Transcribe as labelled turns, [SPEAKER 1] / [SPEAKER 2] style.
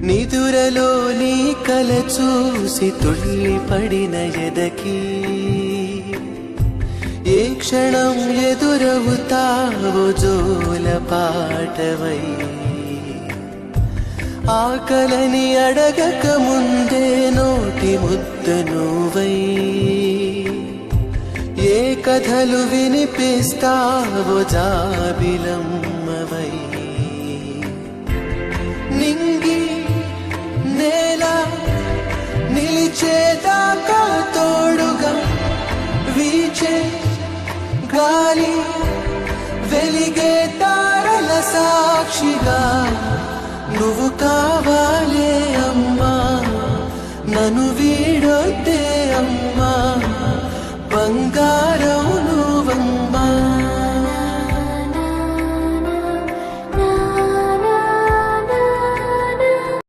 [SPEAKER 1] నిదురలో నీ కల చూసి తుళ్ళి పడిన ఎదకి ఏ క్షణం ఎదురవుతావో జోల పాటవై ఆకలని అడగక ముందే నోటి ముద్ద నువ్వై ఏ కథలు వినిపిస్తావో జాబిలమ్మవై నింగి నేల నిలిచేదాకా తోడుగా వీచే గాలి వెలిగే తారల సాక్షిగా నువ్వు కావాలి.